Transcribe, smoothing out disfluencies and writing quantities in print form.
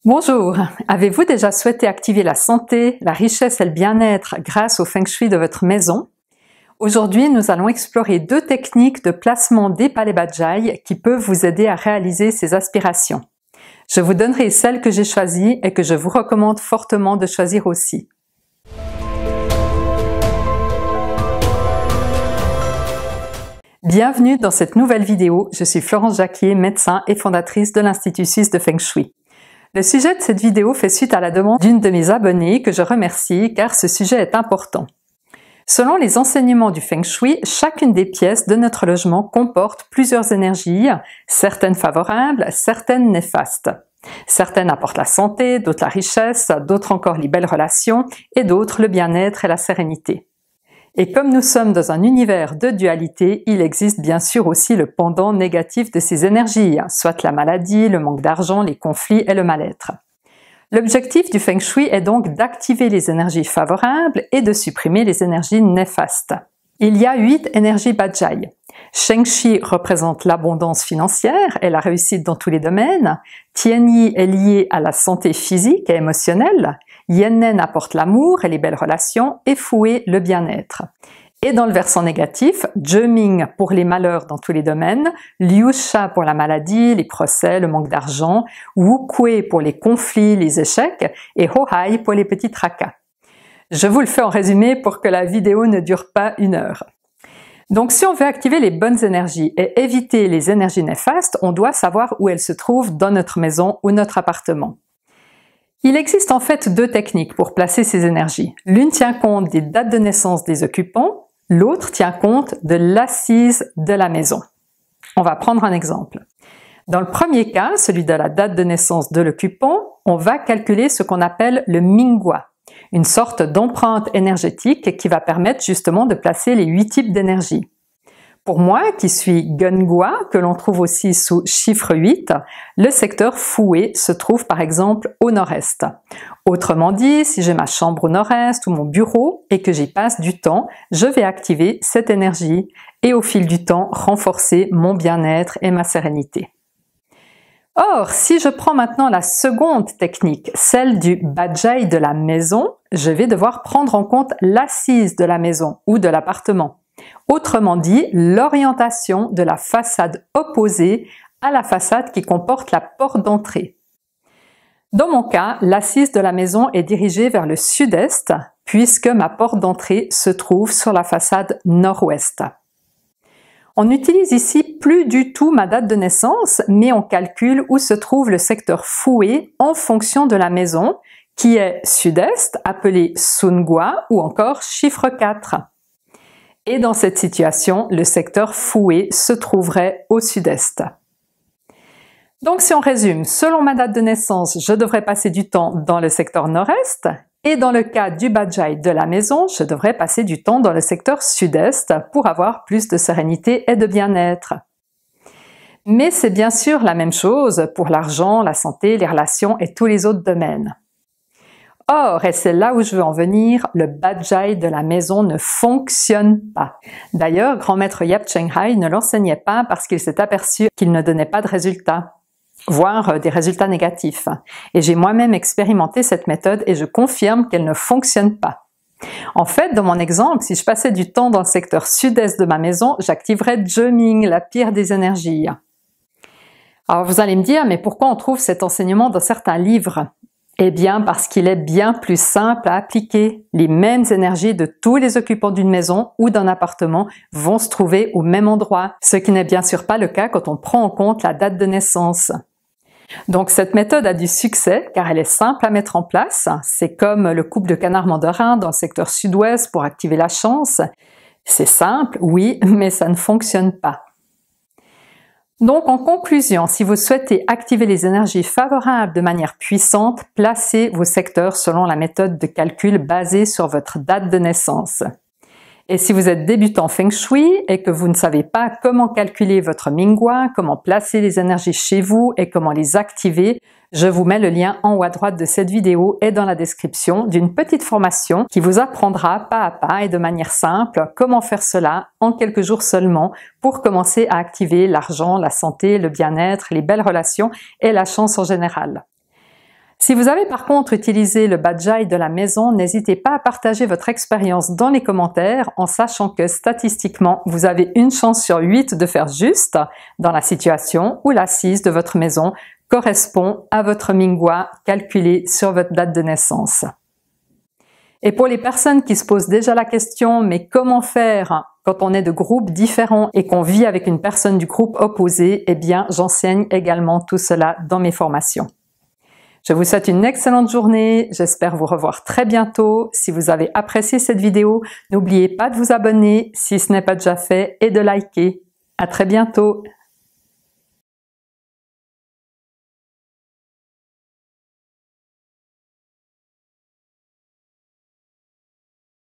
Bonjour, avez-vous déjà souhaité activer la santé, la richesse et le bien-être grâce au Feng Shui de votre maison? Aujourd'hui, nous allons explorer deux techniques de placement des palais Bajaj qui peuvent vous aider à réaliser ces aspirations. Je vous donnerai celles que j'ai choisies et que je vous recommande fortement de choisir aussi. Bienvenue dans cette nouvelle vidéo, je suis Florence Jacquier, médecin et fondatrice de l'Institut Suisse de Feng Shui. Le sujet de cette vidéo fait suite à la demande d'une de mes abonnées que je remercie car ce sujet est important. Selon les enseignements du Feng Shui, chacune des pièces de notre logement comporte plusieurs énergies, certaines favorables, certaines néfastes. Certaines apportent la santé, d'autres la richesse, d'autres encore les belles relations et d'autres le bien-être et la sérénité. Et comme nous sommes dans un univers de dualité, il existe bien sûr aussi le pendant négatif de ces énergies, soit la maladie, le manque d'argent, les conflits et le mal-être. L'objectif du Feng Shui est donc d'activer les énergies favorables et de supprimer les énergies néfastes. Il y a 8 énergies Bajaj. Sheng Shi représente l'abondance financière et la réussite dans tous les domaines. Tian Yi est lié à la santé physique et émotionnelle. Yen apporte l'amour et les belles relations et Fui le bien-être. Et dans le versant négatif, Zheming pour les malheurs dans tous les domaines, Liu Sha pour la maladie, les procès, le manque d'argent, Wu Kui pour les conflits, les échecs et Ho Hai pour les petits tracas. Je vous le fais en résumé pour que la vidéo ne dure pas 1 heure. Donc si on veut activer les bonnes énergies et éviter les énergies néfastes, on doit savoir où elles se trouvent dans notre maison ou notre appartement. Il existe en fait 2 techniques pour placer ces énergies. L'une tient compte des dates de naissance des occupants, l'autre tient compte de l'assise de la maison. On va prendre un exemple. Dans le premier cas, celui de la date de naissance de l'occupant, on va calculer ce qu'on appelle le Minggua, une sorte d'empreinte énergétique qui va permettre justement de placer les 8 types d'énergie. Pour moi, qui suis Gungua, que l'on trouve aussi sous chiffre 8, le secteur Foué se trouve par exemple au nord-est. Autrement dit, si j'ai ma chambre au nord-est ou mon bureau et que j'y passe du temps, je vais activer cette énergie et au fil du temps renforcer mon bien-être et ma sérénité. Or, si je prends maintenant la seconde technique, celle du Bajaj de la maison, je vais devoir prendre en compte l'assise de la maison ou de l'appartement. Autrement dit, l'orientation de la façade opposée à la façade qui comporte la porte d'entrée. Dans mon cas, l'assise de la maison est dirigée vers le sud-est puisque ma porte d'entrée se trouve sur la façade nord-ouest. On n'utilise ici plus du tout ma date de naissance, mais on calcule où se trouve le secteur Foué en fonction de la maison qui est sud-est, appelé Sungua ou encore chiffre 4. Et dans cette situation, le secteur Foué se trouverait au sud-est. Donc si on résume, selon ma date de naissance, je devrais passer du temps dans le secteur nord-est et dans le cas du Bajaj de la maison, je devrais passer du temps dans le secteur sud-est pour avoir plus de sérénité et de bien-être. Mais c'est bien sûr la même chose pour l'argent, la santé, les relations et tous les autres domaines. Or, et c'est là où je veux en venir, le Bajaj de la maison ne fonctionne pas. D'ailleurs, grand maître Yap Cheng Hai ne l'enseignait pas parce qu'il s'est aperçu qu'il ne donnait pas de résultats, voire des résultats négatifs. Et j'ai moi-même expérimenté cette méthode et je confirme qu'elle ne fonctionne pas. En fait, dans mon exemple, si je passais du temps dans le secteur sud-est de ma maison, j'activerais Zheming, la pire des énergies. Alors vous allez me dire, mais pourquoi on trouve cet enseignement dans certains livres? Eh bien parce qu'il est bien plus simple à appliquer. Les mêmes énergies de tous les occupants d'une maison ou d'un appartement vont se trouver au même endroit, ce qui n'est bien sûr pas le cas quand on prend en compte la date de naissance. Donc cette méthode a du succès car elle est simple à mettre en place. C'est comme le coupe de canard mandarin dans le secteur sud-ouest pour activer la chance. C'est simple, oui, mais ça ne fonctionne pas. Donc en conclusion, si vous souhaitez activer les énergies favorables de manière puissante, placez vos secteurs selon la méthode de calcul basée sur votre date de naissance. Et si vous êtes débutant Feng Shui et que vous ne savez pas comment calculer votre Minggua, comment placer les énergies chez vous et comment les activer, je vous mets le lien en haut à droite de cette vidéo et dans la description d'une petite formation qui vous apprendra pas à pas et de manière simple comment faire cela en quelques jours seulement pour commencer à activer l'argent, la santé, le bien-être, les belles relations et la chance en général. Si vous avez par contre utilisé le Bajai de la maison, n'hésitez pas à partager votre expérience dans les commentaires en sachant que statistiquement, vous avez une chance sur 8 de faire juste dans la situation où l'assise de votre maison correspond à votre Minghua calculé sur votre date de naissance. Et pour les personnes qui se posent déjà la question, mais comment faire quand on est de groupes différents et qu'on vit avec une personne du groupe opposé, eh bien, j'enseigne également tout cela dans mes formations. Je vous souhaite une excellente journée, j'espère vous revoir très bientôt. Si vous avez apprécié cette vidéo, n'oubliez pas de vous abonner si ce n'est pas déjà fait et de liker. À très bientôt!